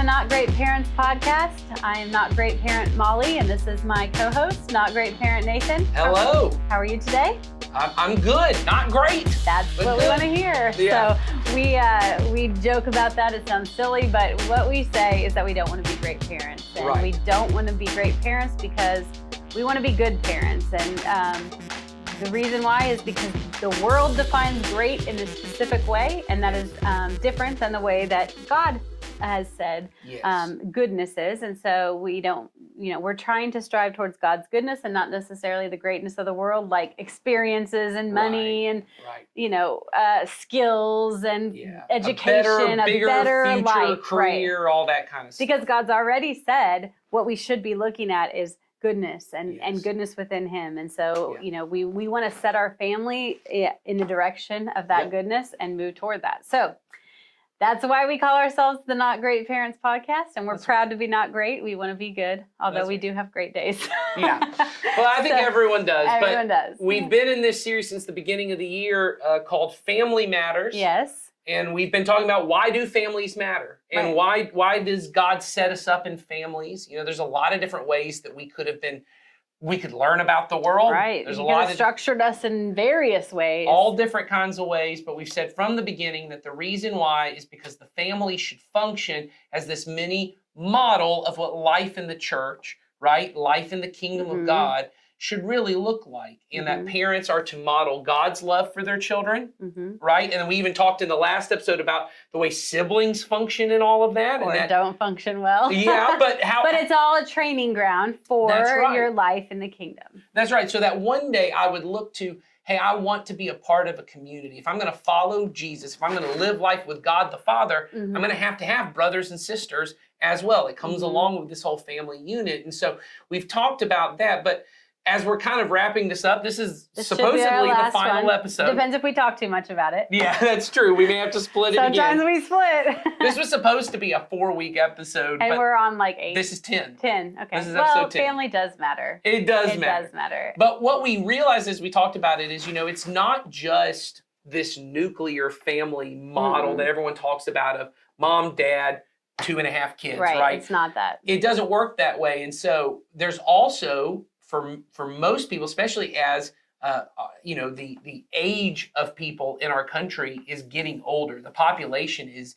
the Not Great Parents podcast. I am Not Great Parent Molly, and this is my co-host, Not Great Parent Nathan. Hello. How are you today? I'm good. Not great. That's what we want to hear. Yeah. So we joke about that. It sounds silly, but what we say is that we don't want to be great parents. And Right. we don't want to be great parents because we want to be good parents. And the reason why is because the world defines great in a specific way, and that is different than the way that God has said Yes. goodness is. And so we don't, we're trying to strive towards God's goodness and not necessarily the greatness of the world, like experiences and money and, skills and education, a better future, life, career, all that kind of stuff. Because God's already said what we should be looking at is goodness and goodness within him. And so, we want to set our family in the direction of that goodness and move toward that. So that's why we call ourselves the Not Great Parents podcast. And we're proud to be not great. We want to be good, although we do have great days. Yeah. Well, I think everyone does. Everyone does. We've been in this series since the beginning of the year called Family Matters. Yes. And we've been talking about why do families matter? And why does God set us up in families? There's a lot of different ways that we could learn about the world. Right. There's He a lot has structured us in various ways. All different kinds of ways, but we've said from the beginning that the reason why is because the family should function as this mini model of what life in the church, right? Life in the kingdom of God should really look like. And that parents are to model God's love for their children, right? And we even talked in the last episode about the way siblings function and all of that. Or and that don't function well. Yeah, but how... But it's all a training ground for your life in the kingdom. That's right. So that one day I would look to, hey, I want to be a part of a community. If I'm going to follow Jesus, if I'm going to live life with God the Father, I'm going to have brothers and sisters as well. It comes along with this whole family unit. And so we've talked about that, but as we're kind of wrapping this up, this is supposedly the final episode. Depends if we talk too much about it. Yeah, that's true. We may have to split it again. Sometimes we split. This was supposed to be a 4-week episode. And but we're on like 8. This is 10. 10, okay. This is episode 10. Family does matter. It does matter. It does matter. But what we realized as we talked about it is, it's not just this nuclear family model that everyone talks about of mom, dad, 2.5 kids, right? It's not that. It doesn't work that way. And so there's also, for most people, especially as the age of people in our country is getting older. The population is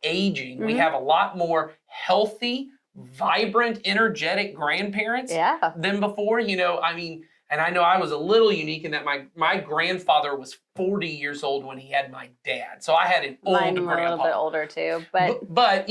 aging. We have a lot more healthy, vibrant, energetic grandparents than before. And I know I was a little unique in that my grandfather was 40 years old when he had my dad. So I had an old grandpa. A little bit older too. But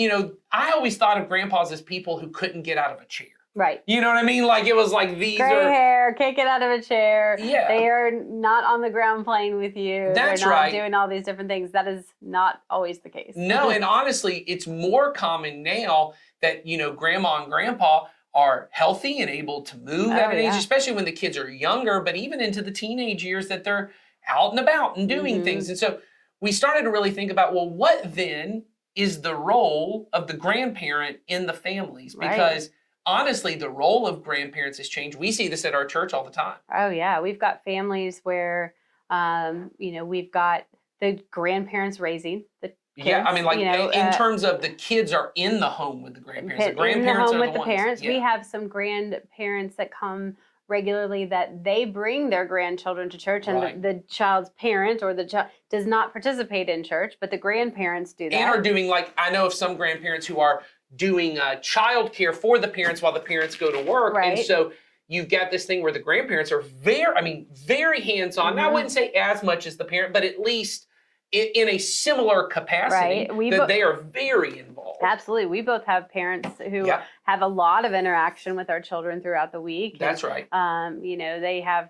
I always thought of grandpas as people who couldn't get out of a chair. Right. You know what I mean? Like it was like these gray hair, can't get out of a chair. Yeah. They are not on the ground playing with you. That's They're not right. doing all these different things. That is not always the case. No, and honestly, it's more common now that, grandma and grandpa are healthy and able to move at an age, especially when the kids are younger, but even into the teenage years that they're out and about and doing things. And so we started to really think about, well, what then is the role of the grandparent in the families? Because honestly, the role of grandparents has changed. We see this at our church all the time. Oh, yeah. We've got families where, we've got the grandparents raising the kids. Yeah, I mean, in terms of the kids are in the home with the grandparents. The grandparents in the home are with the parents. Yeah. We have some grandparents that come regularly that they bring their grandchildren to church, and the child's parent or the child does not participate in church, but the grandparents do that. And are doing, I know of some grandparents who are doing child care for the parents while the parents go to work. Right. And so you've got this thing where the grandparents are very hands-on. Now, I wouldn't say as much as the parent, but at least in a similar capacity that they are very involved. Absolutely. We both have parents who have a lot of interaction with our children throughout the week. That's right. They have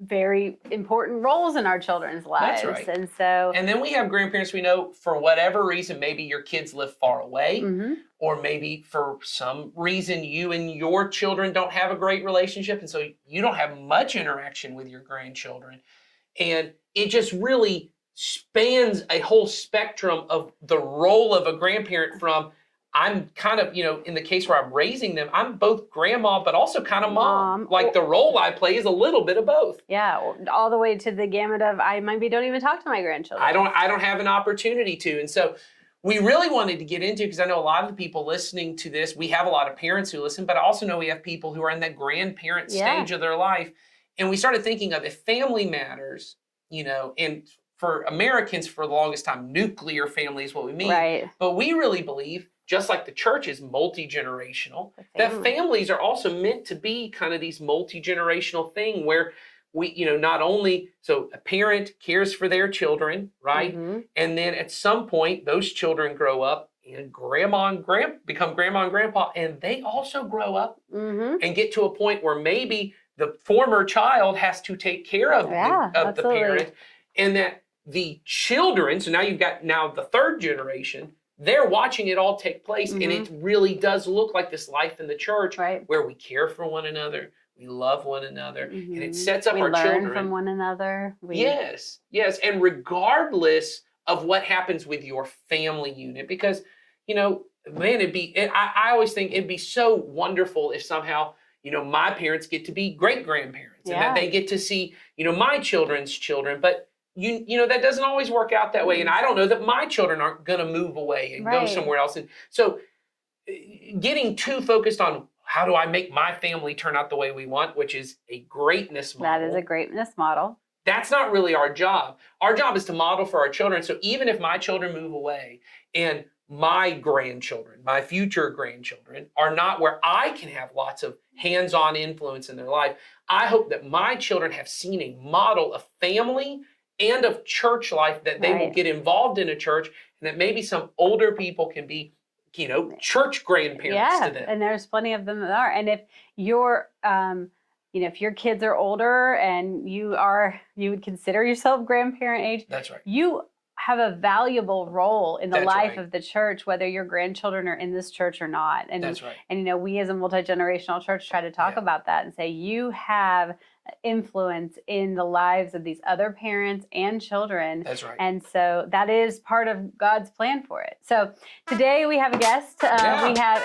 very important roles in our children's lives. That's right. And then we have grandparents we know, for whatever reason, maybe your kids live far away, or maybe for some reason you and your children don't have a great relationship, and so you don't have much interaction with your grandchildren. And it just really spans a whole spectrum of the role of a grandparent from, I'm kind of, in the case where I'm raising them, I'm both grandma, but also kind of mom. Like the role I play is a little bit of both. Yeah, all the way to the gamut of I maybe don't even talk to my grandchildren. I don't have an opportunity to. And so we really wanted to get into, because I know a lot of the people listening to this, we have a lot of parents who listen, but I also know we have people who are in that grandparent stage of their life. And we started thinking of, if family matters, and for Americans for the longest time, nuclear family is what we mean. Right. But we really believe, just like the church is multi-generational, that families are also meant to be kind of these multi-generational thing where we, not only, so a parent cares for their children, right? Mm-hmm. And then at some point, those children grow up and become grandma and grandpa, and they also grow up and get to a point where maybe the former child has to take care of the parent, and that the children, so now you've got the third generation, they're watching it all take place, and it really does look like this life in the church where we care for one another, we love one another, and it sets up our children. We learn from one another. Yes, and regardless of what happens with your family unit, because, man, I always think it'd be so wonderful if somehow, my parents get to be great grandparents and that they get to see, my children's children, but that doesn't always work out that way. And I don't know that my children aren't going to move away and go somewhere else. And so getting too focused on how do I make my family turn out the way we want, which is a greatness model. That is a greatness model. That's not really our job. Our job is to model for our children. So even if my children move away and my grandchildren, my future grandchildren, are not where I can have lots of hands-on influence in their life, I hope that my children have seen a model of family and of church life, that they will get involved in a church, and that maybe some older people can be, church grandparents to them. And there's plenty of them that are. And if you're, if your kids are older and you would consider yourself grandparent age. That's right. You have a valuable role in the life of the church, whether your grandchildren are in this church or not. And that's right. And we as a multi-generational church try to talk about that and say you have influence in the lives of these other parents and children. That's right. And so that is part of God's plan for it. So today we have a guest.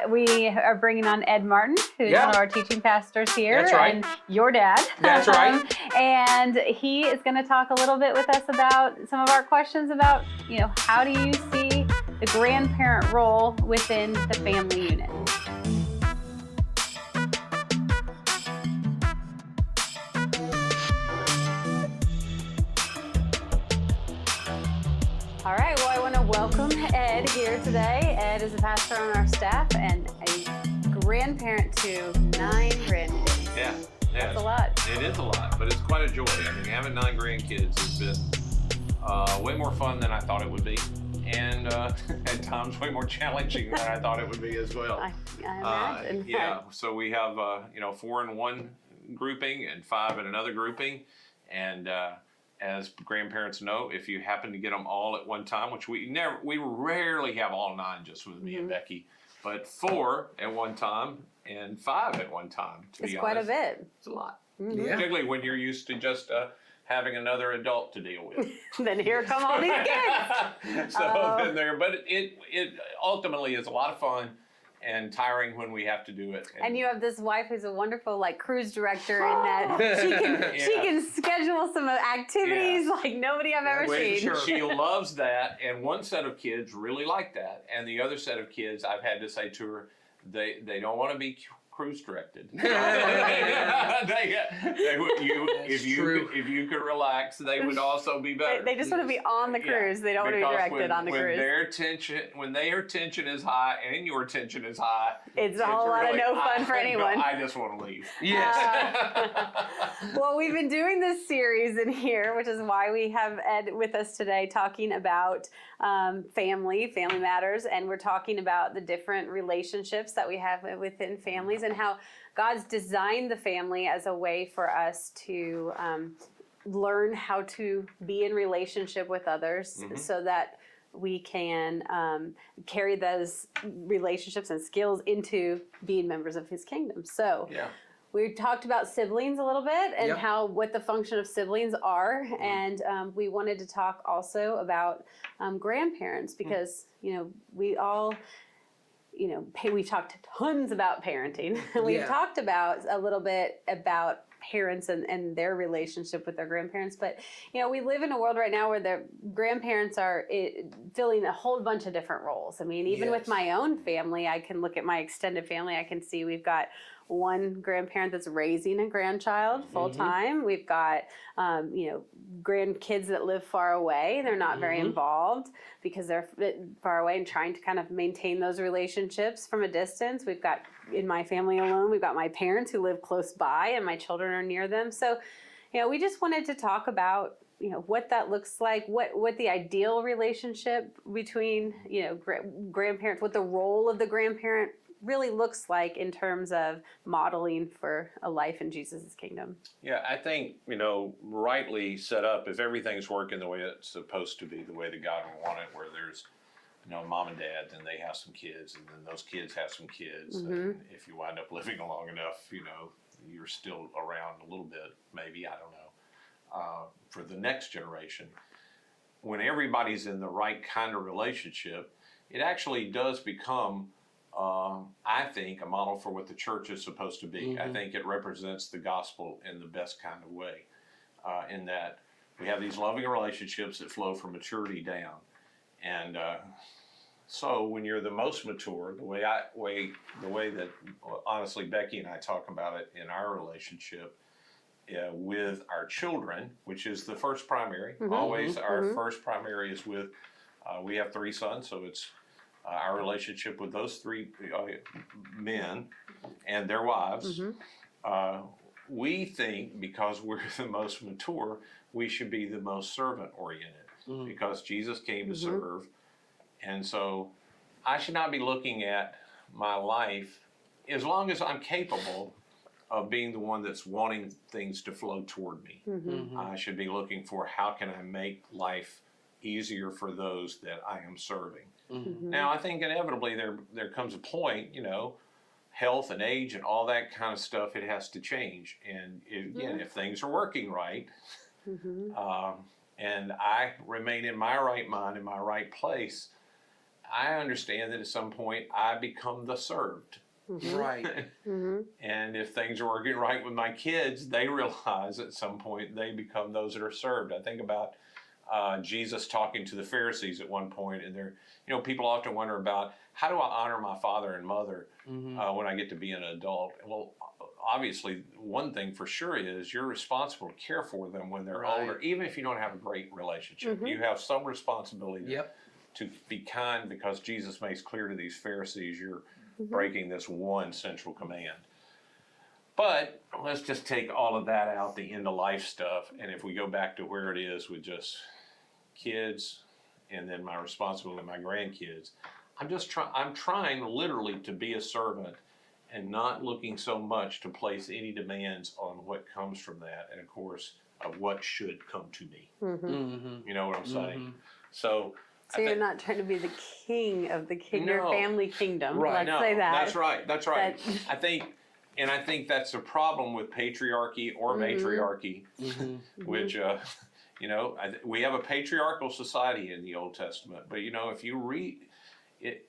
We are bringing on Ed Martin, who's one of our teaching pastors here. That's right. And your dad. That's right. And he is going to talk a little bit with us about some of our questions about, how do you see the grandparent role within the family unit? All right, well, I want to welcome Ed here today. Ed is a pastor on our staff and a grandparent to 9 grandkids. Yeah. That's a lot. It is a lot, but it's quite a joy. I mean, having 9 grandkids has been way more fun than I thought it would be, and at times way more challenging than I thought it would be as well. I imagine. Yeah, so we have 4 in one grouping and 5 in another grouping, and as grandparents know, if you happen to get them all at one time, which we rarely have all 9 just with me and Becky, but 4 at one time and 5 at one time, to be honest. It's quite a bit. It's a lot. Mm-hmm. Yeah. Particularly when you're used to just having another adult to deal with. Then here come all these kids. But it ultimately is a lot of fun and tiring when we have to do it. And you have this wife who's a wonderful cruise director in that she can schedule some activities like nobody I've ever seen. She loves that, and one set of kids really like that, and the other set of kids, I've had to say to her, they don't want to be cruise directed. If you could relax, they would also be better. They just want to be on the cruise. They don't want to be directed on the cruise. When their tension is high and your tension is high, it's a whole lot of no fun for anyone. I just want to leave. Yes. Well, we've been doing this series in here, which is why we have Ed with us today, talking about family matters, and we're talking about the different relationships that we have within families and how God's designed the family as a way for us to learn how to be in relationship with others so that we can carry those relationships and skills into being members of His kingdom. So we talked about siblings a little bit and what the function of siblings are, and we wanted to talk also about grandparents because we all we've talked tons about parenting. We've talked about a little bit about parents and their relationship with their grandparents. But, we live in a world right now where the grandparents are filling a whole bunch of different roles. I mean, even with my own family, I can look at my extended family. I can see we've got one grandparent that's raising a grandchild full time. We've got, grandkids that live far away. They're not very involved because they're far away and trying to kind of maintain those relationships from a distance. We've got, in my family alone, we've got my parents who live close by and my children are near them. So, we just wanted to talk about, what that looks like, what the ideal relationship between, grandparents, what the role of the grandparent really looks like in terms of modeling for a life in Jesus' kingdom. Yeah, I think, rightly set up, if everything's working the way it's supposed to be, the way that God would want it, where there's, mom and dad, then they have some kids, and then those kids have some kids. And if you wind up living long enough, you're still around a little bit, maybe, I don't know, for the next generation. When everybody's in the right kind of relationship, it actually does become I think, a model for what the church is supposed to be. I think it represents the gospel in the best kind of way, in that we have these loving relationships that flow from maturity down. And so when you're the most mature, the way that honestly Becky and I talk about it in our relationship with our children, which is the first primary. Always our first primary is with, we have 3 sons, so it's our relationship with those 3 men and their wives. We think because we're the most mature, we should be the most servant oriented because Jesus came to serve. And so I should not be looking at my life, as long as I'm capable of being the one that's wanting things to flow toward me. I should be looking for how can I make life easier for those that I am serving. Now, I think inevitably there comes a point, health and age and all that kind of stuff, it has to change. And again, if things are working right, and I remain in my right mind, in my right place, I understand that at some point I become the served. Right. And if things are working right with my kids, they realize at some point they become those that are served. I think about Jesus talking to the Pharisees at one point, and they're, people often wonder about how do I honor my father and mother when I get to be an adult? Well, obviously, one thing for sure is you're responsible to care for them when they're older, even if you don't have a great relationship. You have some responsibility to be kind, because Jesus makes clear to these Pharisees you're breaking this one central command. But let's just take all of that out, the end of life stuff, and if we go back to where it is with just kids and then my responsibility to my grandkids, I'm trying literally to be a servant and not looking so much to place any demands on what comes from that, and of course of what should come to me. You know what I'm saying? So you're not trying to be the king of your family kingdom. Right. Let's say that. That's right. I think that's a problem with patriarchy or matriarchy, which, we have a patriarchal society in the Old Testament, but if you read it,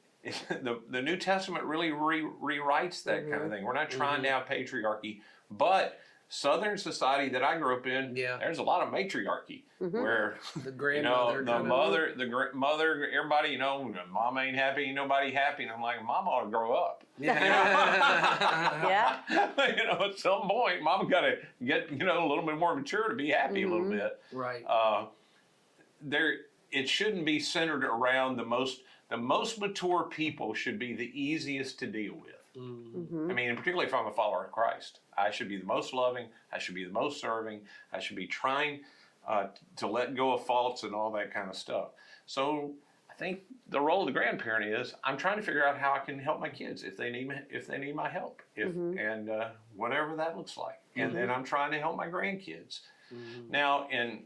the New Testament really rewrites that kind of thing. We're not trying to have patriarchy, but Southern society that I grew up in, there's a lot of matriarchy where the grandmother, the mother, everybody, mom ain't happy, ain't nobody happy, and I'm like, mom ought to grow up. At some point, mom got to get a little bit more mature to be happy a little bit. Right. It shouldn't be centered around the most mature people should be the easiest to deal with. I mean, particularly if I'm a follower of Christ, I should be the most loving, I should be the most serving, I should be trying to let go of faults and all that kind of stuff. So I think the role of the grandparent is I'm trying to figure out how I can help my kids if they need my help, and whatever that looks like. And then I'm trying to help my grandkids. Now, and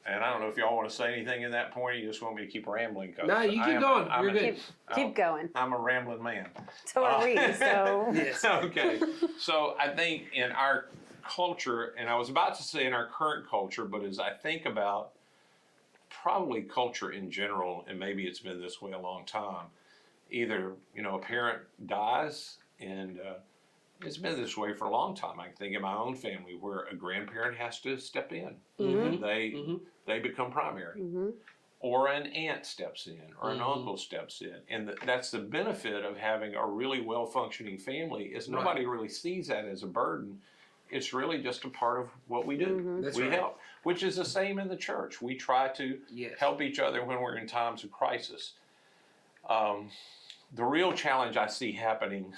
I don't know if y'all want to say anything in that point, or you just want me to keep rambling. No, you keep going. You're good. Keep going. I'm a rambling man. So are we. So yes. Okay. So I think in our culture, and I was about to say in our current culture, but as I think about probably culture in general, and maybe it's been this way a long time, either a parent dies and it's been this way for a long time. I can think of my own family where a grandparent has to step in. They become primary. Or an aunt steps in, or an uncle steps in. And that's the benefit of having a really well-functioning family, is nobody really sees that as a burden. It's really just a part of what we do. We help, which is the same in the church. We try to help each other when we're in times of crisis. The real challenge I see happening,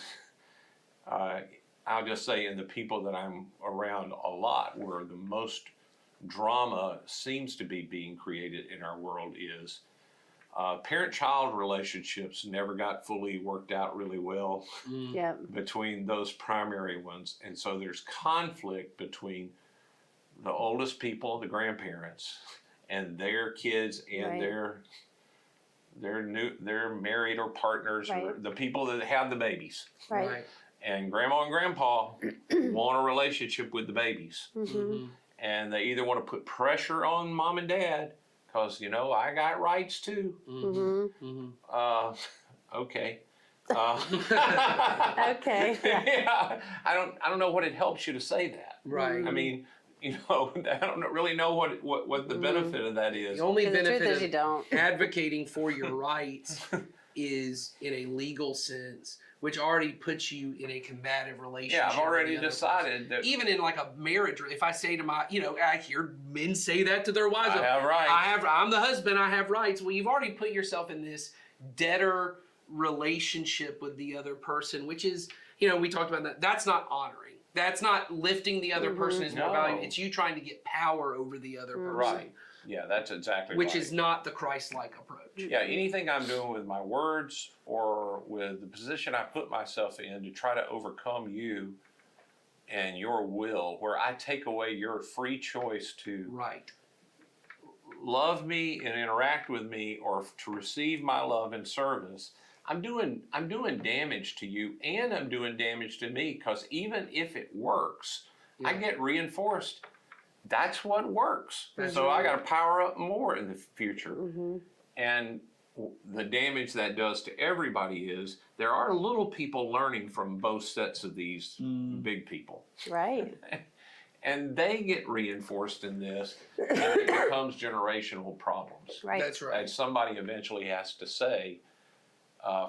I'll just say, in the people that I'm around a lot, where the most drama seems to be being created in our world, is parent-child relationships never got fully worked out really well between those primary ones. And so there's conflict between the oldest people, the grandparents, and their kids and their married or partners, or the people that have the babies. And grandma and grandpa want a relationship with the babies. And they either want to put pressure on mom and dad, because, you know, I got rights too. Okay. Okay. Yeah. I don't know what it helps you to say that. I mean, you know, I don't really know what the benefit of that is. The only benefit is you don't. of advocating for your rights is in a legal sense, which already puts you in a combative relationship. Yeah, I've already with the other decided that. even in like a marriage, if I say to my, you know, I hear men say that to their wives. I have rights. I'm the husband, I have rights. Well, you've already put yourself in this debtor relationship with the other person, which is, you know, we talked about that. That's not honoring. That's not lifting the other person as more valuable. It's you trying to get power over the other person. Right. Yeah, that's exactly Which right. is not the Christ-like approach. Yeah, anything I'm doing with my words or with the position I put myself in to try to overcome you and your will, where I take away your free choice to love me and interact with me, or to receive my love and service, I'm doing damage to you, and I'm doing damage to me, because even if it works, I get reinforced. That's what works. So I got to power up more in the future. And the damage that does to everybody is there are little people learning from both sets of these big people. Right. And they get reinforced in this, and it becomes generational problems. Right. That's right. And somebody eventually has to say,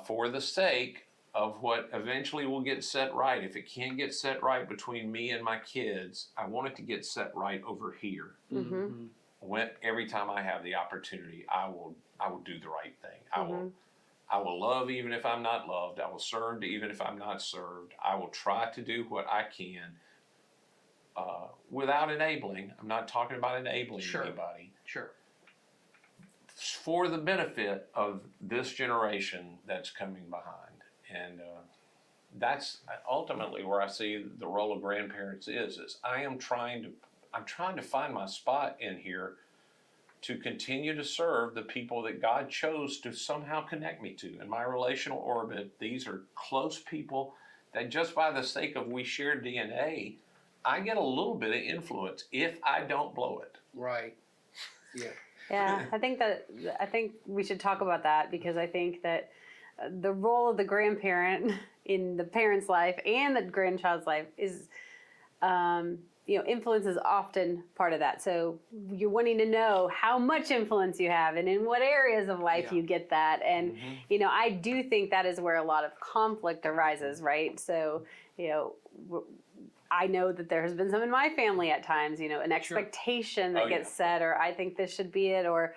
for the sake of what eventually will get set right, if it can't get set right between me and my kids, I want it to get set right over here. Every time I have the opportunity, I will do the right thing. I will love even if I'm not loved. I will serve even if I'm not served. I will try to do what I can without enabling. I'm not talking about enabling anybody. For the benefit of this generation that's coming behind. And that's ultimately where I see the role of grandparents is I'm trying to find my spot in here to continue to serve the people that God chose to somehow connect me to. In my relational orbit, these are close people that just by the sake of we share DNA, I get a little bit of influence if I don't blow it. Right. Yeah. Yeah, I think we should talk about that, because I think that the role of the grandparent in the parent's life and the grandchild's life is, influence is often part of that. So you're wanting to know how much influence you have and in what areas of life you get that. And, I do think that is where a lot of conflict arises, right? So, I know that there has been some in my family at times, an expectation that gets set, or I think this should be it, or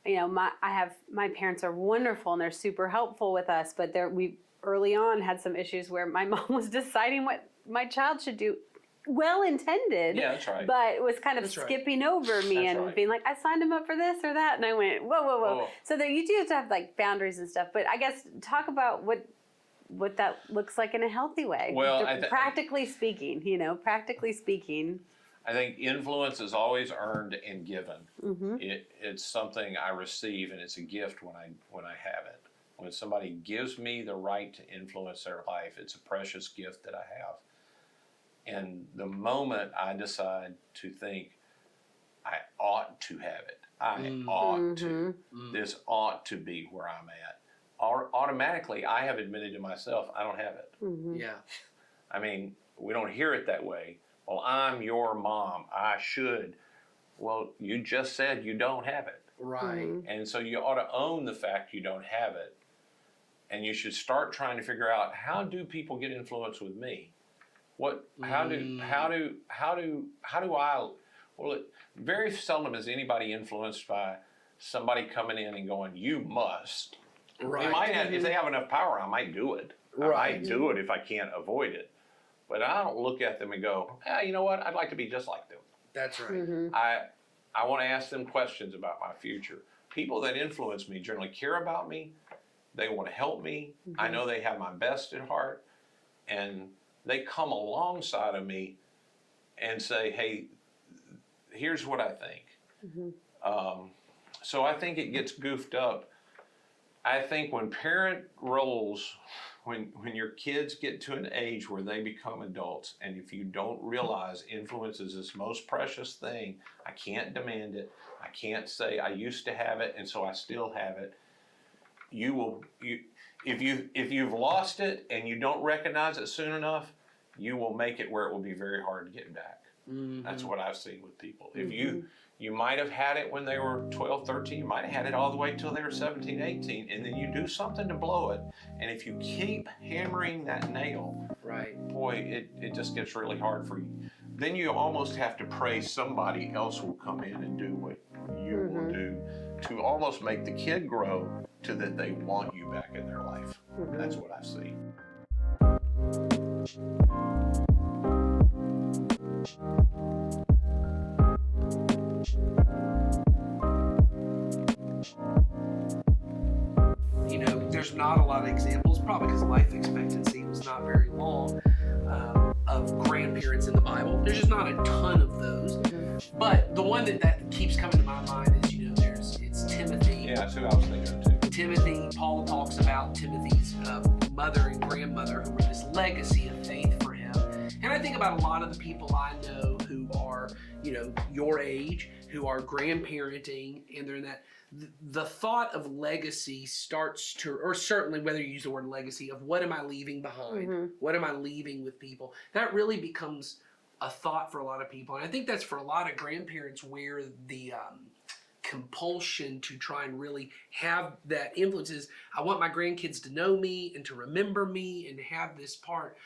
my parents are wonderful and they're super helpful with us, but we early on had some issues where my mom was deciding what my child should do. Well intended, that's right. but was kind of skipping over me and being like, I signed him up for this or that, and I went, whoa. Oh. So there, you do have to have like boundaries and stuff. But I guess talk about what that looks like in a healthy way. Well, practically speaking, I think influence is always earned and given. It's something I receive, and it's a gift when I have it. When somebody gives me the right to influence their life, it's a precious gift that I have. And the moment I decide to think I ought to have it, I ought to, this ought to be where I'm at, automatically I have admitted to myself I don't have it. Yeah. I mean, we don't hear it that way. Well, I'm your mom. I should. Well, you just said you don't have it. Right. And so you ought to own the fact you don't have it. And you should start trying to figure out, how do people get influence with me? How do I, very seldom is anybody influenced by somebody coming in and going, you must. Right. They might have, if they have enough power, I might do it. I might do it if I can't avoid it. But I don't look at them and go, you know what? I'd like to be just like them. That's right. I want to ask them questions about my future. People that influence me generally care about me. They want to help me. I know they have my best at heart. And they come alongside of me and say, hey, here's what I think. So I think it gets goofed up. I think when parent roles, when your kids get to an age where they become adults, and if you don't realize influence is this most precious thing, I can't demand it. I can't say I used to have it and so I still have it. If you've lost it and you don't recognize it soon enough, you will make it where it will be very hard to get back. That's what I've seen with people. If you might have had it when they were 12, 13, you might have had it all the way till they were 17, 18, and then you do something to blow it, and if you keep hammering that nail, boy, it just gets really hard for you. Then you almost have to pray somebody else will come in and do what you will do to almost make the kid grow to that they want you back in their life. That's what I see. You know, there's not a lot of examples, probably because life expectancy was not very long, of grandparents in the Bible. There's just not a ton of those. But the one that keeps coming to my mind is, you know, it's Timothy. Yeah, that's who I was thinking of too. Timothy, Paul talks about Timothy's mother and grandmother who were this legacy of faith for him. And I think about a lot of the people I know who are, you know, your age, who are grandparenting, and they're in that. The thought of legacy starts to, or certainly whether you use the word legacy, of what am I leaving behind? What am I leaving with people? That really becomes a thought for a lot of people. And I think that's for a lot of grandparents where the compulsion to try and really have that influence is, I want my grandkids to know me and to remember me and to have this part.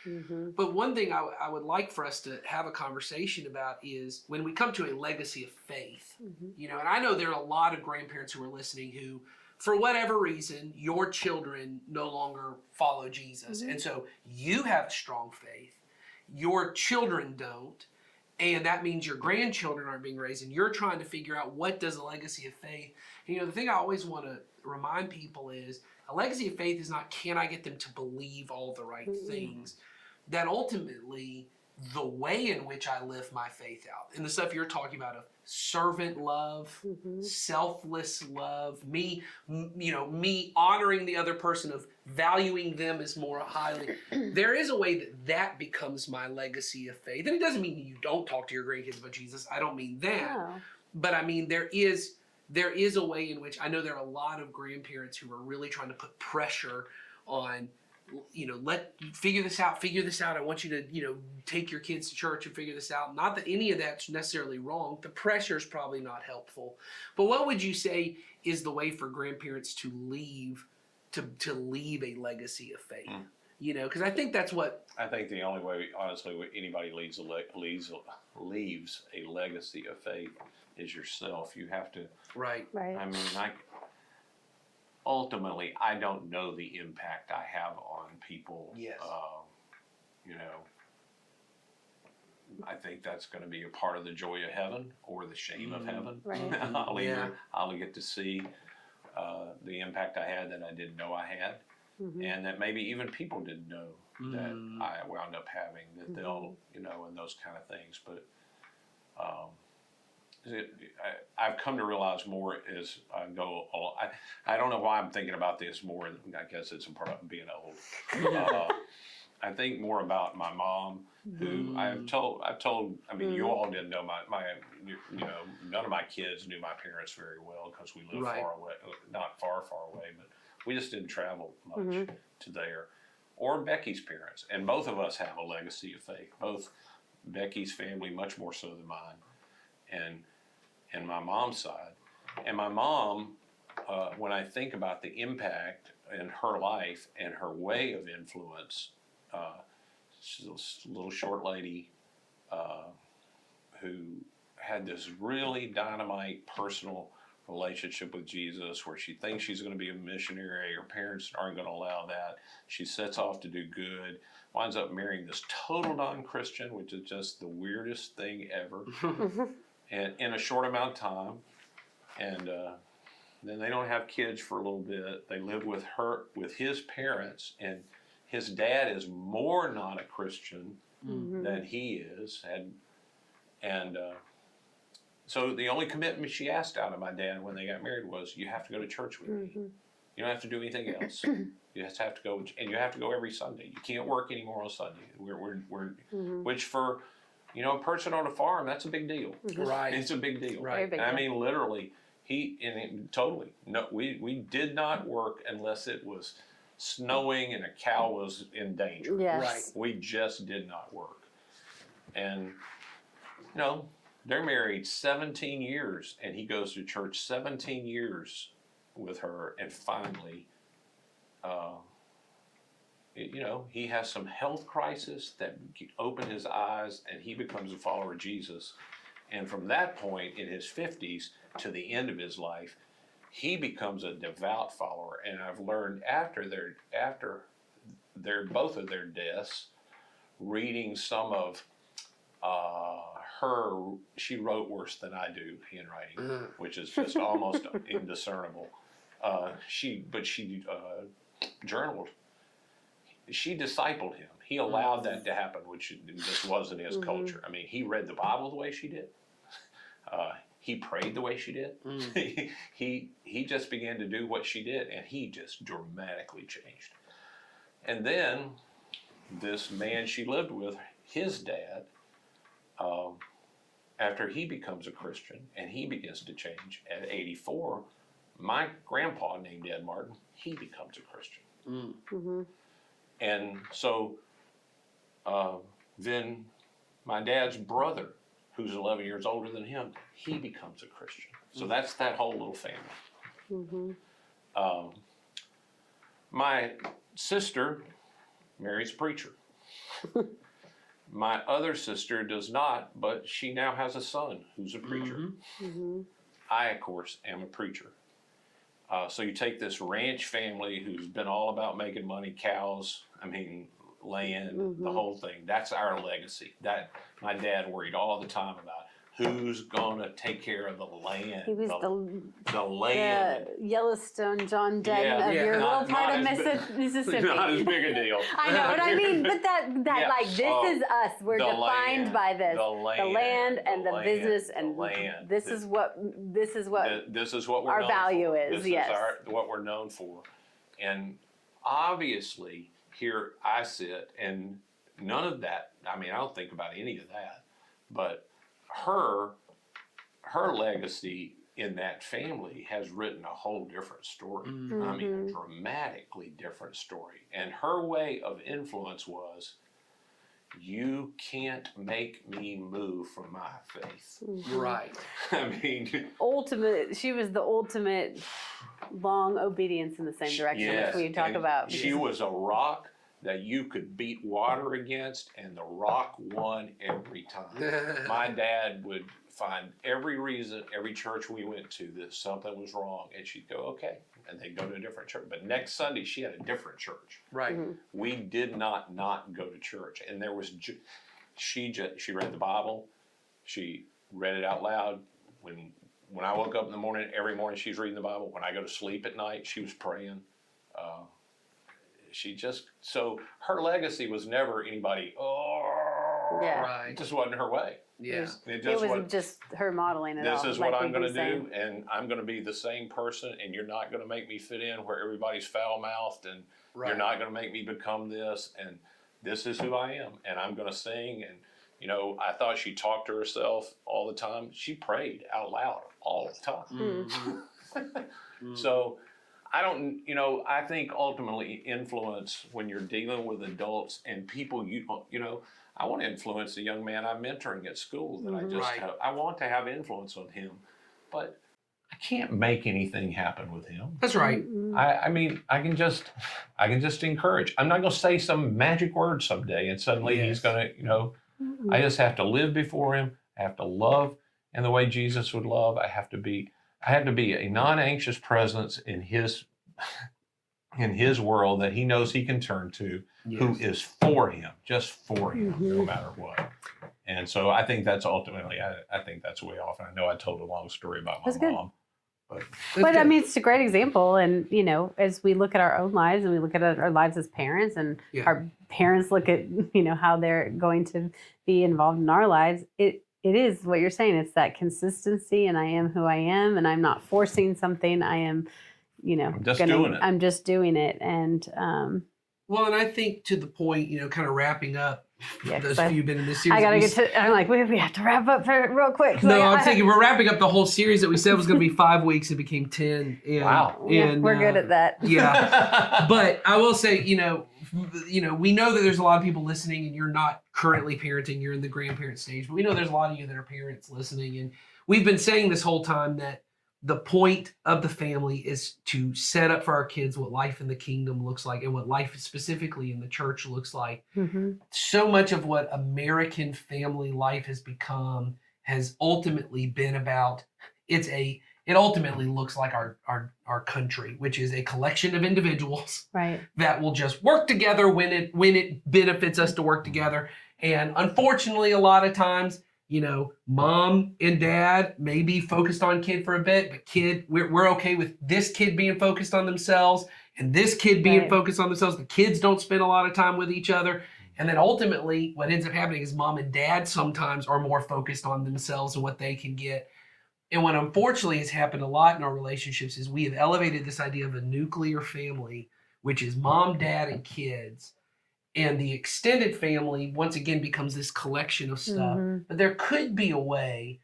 But one thing I would like for us to have a conversation about is when we come to a legacy of faith, you know, and I know there are a lot of grandparents who are listening who, for whatever reason, your children no longer follow Jesus. And so you have strong faith, your children don't. And that means your grandchildren aren't being raised, and you're trying to figure out what does a legacy of faith. And, you know, the thing I always want to remind people is a legacy of faith is not, can I get them to believe all the right things? That ultimately, the way in which I live my faith out, and the stuff you're talking about of servant love, selfless love, me honoring the other person, of valuing them as more highly. There is a way that becomes my legacy of faith. And it doesn't mean you don't talk to your grandkids about Jesus. I don't mean that. No. But I mean, there is a way in which I know there are a lot of grandparents who are really trying to put pressure on, you know, figure this out. I want you to, you know, take your kids to church and figure this out. Not that any of that's necessarily wrong. The pressure is probably not helpful. But what would you say is the way for grandparents to leave a legacy of faith? You know, because I think that's what I think the only way, honestly, anybody leaves a legacy of faith is yourself. You have to. Right. I mean, ultimately, I don't know the impact I have on people. Yes. You know, I think that's going to be a part of the joy of heaven or the shame of heaven. Right. I'll get to see the impact I had that I didn't know I had, and that maybe even people didn't know that I wound up having, that they'll, you know, and those kind of things. But I've come to realize more as I go along. I don't know why I'm thinking about this more. I guess it's a part of being old. I think more about my mom, who I've told. I mean, you all didn't know my. You know, none of my kids knew my parents very well because we lived far away, not far away, but we just didn't travel much to there. or Becky's parents. And both of us have a legacy of faith. Both Becky's family, much more so than mine, and my mom's side. And my mom, when I think about the impact in her life and her way of influence, she's a little short lady who had this really dynamite personal relationship with Jesus where she thinks she's going to be a missionary. Her parents aren't going to allow that. She sets off to do good, winds up marrying this total non-Christian, which is just the weirdest thing ever, and in a short amount of time. And then they don't have kids for a little bit. They live with his parents, and his dad is more not a Christian than he is. So the only commitment she asked out of my dad when they got married was, you have to go to church with me. You don't have to do anything else. You just have to go, and you have to go every Sunday. You can't work anymore on Sunday. Which for, a person on a farm, that's a big deal. Right. It's a big deal. Right. Big I deal. mean, literally, totally. No, we did not work unless it was snowing and a cow was in danger. Yes. Right. We just did not work. And, they're married 17 years, and he goes to church 17 years with her, and finally, he has some health crisis that opened his eyes, and he becomes a follower of Jesus. And from that point, in his 50s to the end of his life, he becomes a devout follower. And I've learned after both of their deaths, reading some of she wrote worse than I do handwriting, which is just almost indiscernible. She journaled. She discipled him. He allowed that to happen, which just wasn't his culture. I mean, he read the Bible the way she did. He prayed the way she did. He just began to do what she did, and he just dramatically changed. And then this man she lived with, his dad, after he becomes a Christian and he begins to change at 84, my grandpa named Ed Martin, he becomes a Christian. And so then my dad's brother, who's 11 years older than him, he becomes a Christian. So that's that whole little family. My sister marries a preacher. My other sister does not, but she now has a son who's a preacher. I, of course, am a preacher. So you take this ranch family who's been all about making money, cows, land, the whole thing. That's our legacy. That my dad worried all the time about. Who's gonna take care of the land? He was the land. the Yellowstone John Denton of Yeah, your little not part of as Mississippi. Not as big a deal. I know what I mean, but that Yeah. like this is us. We're The defined land, by this. the land, and the the land, business the and land. this is what This is what we're our known value for. is, This yes. is what we're known for. And obviously, here I sit, and none of that, I don't think about any of that, but her legacy in that family has written a whole different story. A dramatically different story. And her way of influence was, you can't make me move from my faith. Right. She was the ultimate long obedience in the same direction, Yes, which we talk and about. She was a rock that you could beat water against, and the rock won every time. My dad would find every reason, every church we went to, that something was wrong, and she'd go, okay, and they'd go to a different church. But next Sunday, she had a different church. Right. We did not go to church, and there was she read the Bible, she read it out loud. When I woke up in the morning, every morning she's reading the Bible. When I go to sleep at night, she was praying. So her legacy was never anybody, Yeah. Right. it just wasn't her way. Yeah. It was just her modeling it all. This is like what I'm we've going to been do, and I'm going to be the same person, and you're not going to make me fit in where everybody's foul-mouthed, and Right. you're not going to make me become this, and this is who I am, and I'm going to sing. And I thought she talked to herself all the time. She prayed out loud all the time. saying. So I don't, you know, I think ultimately influence when you're dealing with adults and people you know, I want to influence the young man I'm mentoring at school that I just Right. have. I want to have influence on him, but I can't make anything happen with him. That's right. I mean, I can just encourage. I'm not going to say some magic word someday and suddenly he's Yes. going to, you know, I just have to live before him. I have to love in the way Jesus would love. I have to be a non-anxious presence in his world that he knows he can turn to, who Yes. is for him, just for him, no matter what. And so I think that's ultimately, I think that's way off. And I know I told a long story about my That's good. mom, but But I mean, it's a great example. And, you know, as we look at our own lives and we look at our lives as parents and Yeah. our parents look at, you know, how they're going to be involved in our lives, it is what you're saying. It's that consistency, and I am who I am, and I'm not forcing something. I am, you know, I'm just doing it. I'm just doing it. And, Well, and I think to the point, you know, kind of wrapping up, Yeah, those 'cause few been in this series. I got to that get to, I'm like, we have to wrap up real quick. 'cause No, I'm I- thinking we're wrapping up the whole series that we said was going to be 5 weeks. It became 10. And, Wow. Yeah, and, we're good at that. Yeah. But I will say, you know, we know that there's a lot of people listening, and you're not currently parenting, you're in the grandparent stage, but we know there's a lot of you that are parents listening. And we've been saying this whole time that the point of the family is to set up for our kids what life in the kingdom looks like and what life specifically in the church looks like. Mhm. So much of what American family life has become has ultimately been about, it ultimately looks like our country, which is a collection of individuals Right. that will just work together when it benefits us to work together. And unfortunately, a lot of times, you know, mom and dad may be focused on kid for a bit, but we're okay with this kid being focused on themselves and this kid being Right. focused on themselves. The kids don't spend a lot of time with each other. And then ultimately, what ends up happening is mom and dad sometimes are more focused on themselves and what they can get. And what unfortunately has happened a lot in our relationships is we have elevated this idea of a nuclear family, which is mom, dad, and kids. And the extended family, once again, becomes this collection of stuff. Mhm. But there could be a way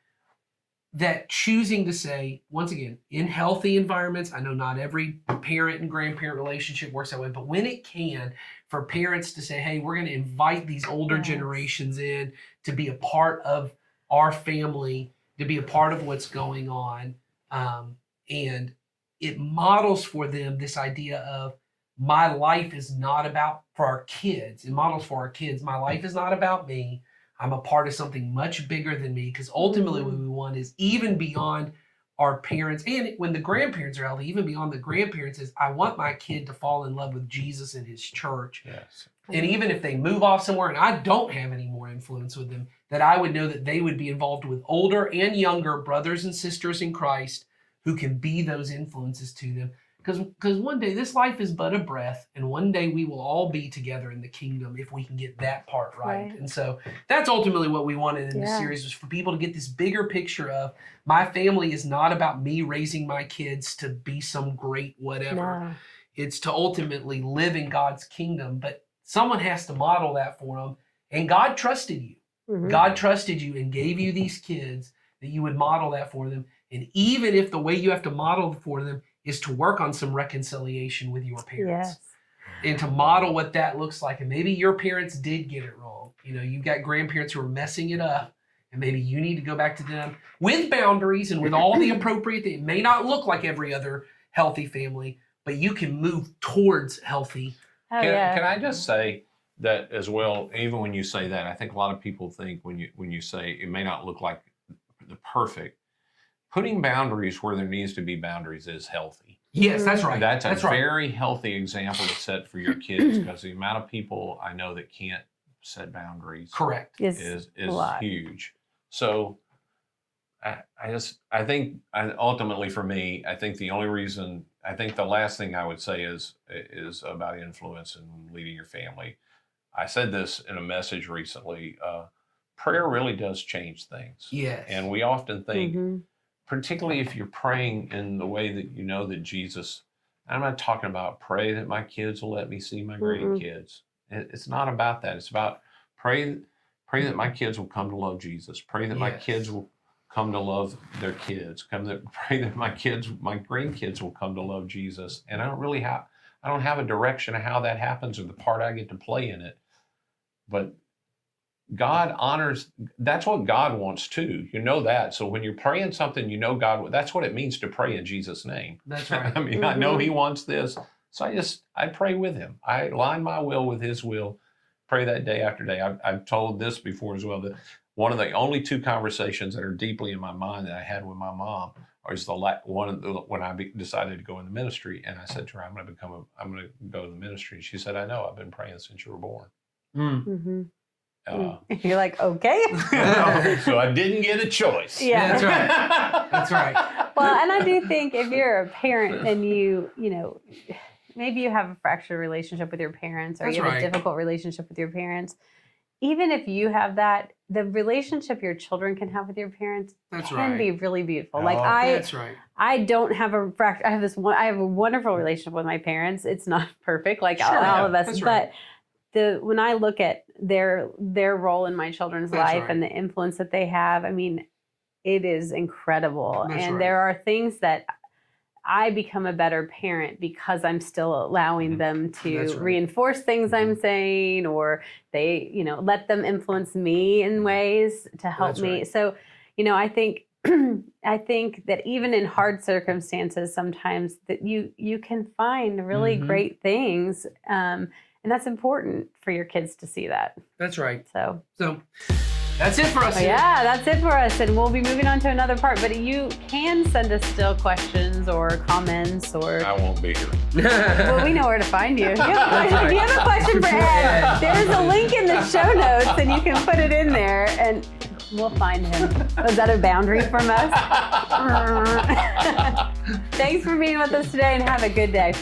that choosing to say, once again, in healthy environments, I know not every parent and grandparent relationship works that way, but when it can, for parents to say, hey, we're going to invite these older Yes. generations in to be a part of our family, to be a part of what's going on. And it models for them this idea of, my life is not about, for our kids, it models for our kids, my life is not about me. I'm a part of something much bigger than me, because ultimately what we want is even beyond our parents, and when the grandparents are healthy, even beyond the grandparents, is I want my kid to fall in love with Jesus and his church. yes. And even if they move off somewhere and I don't have any more influence with them, that I would know that they would be involved with older and younger brothers and sisters in Christ who can be those influences to them. Because one day this life is but a breath, and one day we will all be together in the kingdom if we can get that part right. Right. And so that's ultimately what we wanted in this Yeah. series, was for people to get this bigger picture of, my family is not about me raising my kids to be some great whatever. No. It's to ultimately live in God's kingdom, but someone has to model that for them. And God trusted you. Mhm. God trusted you and gave you these kids that you would model that for them. And even if the way you have to model for them is to work on some reconciliation with your parents, Yes. and to model what that looks like. And maybe your parents did get it wrong. You know, you've got grandparents who are messing it up, and maybe you need to go back to them with boundaries and with all the appropriate things. It may not look like every other healthy family, but you can move towards healthy. Oh, Can, yeah. can I just say that as well? Even when you say that, I think a lot of people think when you say it may not look like the perfect, putting boundaries where there needs to be boundaries is healthy. Yes, that's right. That's a That's right. very healthy example to set for your kids, because the amount of people I know that can't set boundaries Correct. is a lot. huge. So I think ultimately for me, I think the only reason, I think the last thing I would say is about influence and leading your family. I said this in a message recently. Prayer really does change things. Yes. And we often think, Mhm. particularly if you're praying in the way that you know that Jesus, I'm not talking about pray that my kids will let me see my grandkids. It's not about that. It's about pray that my kids will come to love Jesus. Pray that my Yes. kids will come to love their kids, pray that my grandkids will come to love Jesus. And I don't have a direction of how that happens or the part I get to play in it. But God honors, that's what God wants too. You know that. So when you're praying something, you know God, that's what it means to pray in Jesus' name. That's right. I mean, I know he wants this. So I pray with him. I line my will with his will, pray that day after day. I've told this before as well, that one of the only 2 conversations that are deeply in my mind that I had with my mom is when I decided to go in the ministry. And I said to her, I'm going to go to the ministry. She said, I know, I've been praying since you were born. You're like, okay. So I didn't get a choice. Yeah, that's right. That's right. Well, and I do think if you're a parent and you know, maybe you have a fractured relationship with your parents, or That's you have right. a difficult relationship with your parents, even if you have that, the relationship your children can have with your parents That's can right. be really beautiful. Oh. Like That's right. I don't have a fracture. I have a wonderful relationship with my parents. It's not perfect, like Sure, all of us, that's right. but when I look at their role in my children's That's life right. and the influence that they have, I mean, it is incredible. That's and right. there are things that I become a better parent because I'm still allowing them to That's right. reinforce things I'm saying, or they, let them influence me in ways to help That's me. right. So, I think I think that even in hard circumstances, sometimes that you can find really great things. And that's important for your kids to see that. That's right. So that's it for us. here. yeah, that's it for us. And we'll be moving on to another part. But you can send us still questions or comments or. I won't be here. Well, we know where to find you. If you have a question for Ed, there's a link in the show notes and you can put it in there and we'll find him. Was that a boundary from us? Thanks for being with us today and have a good day.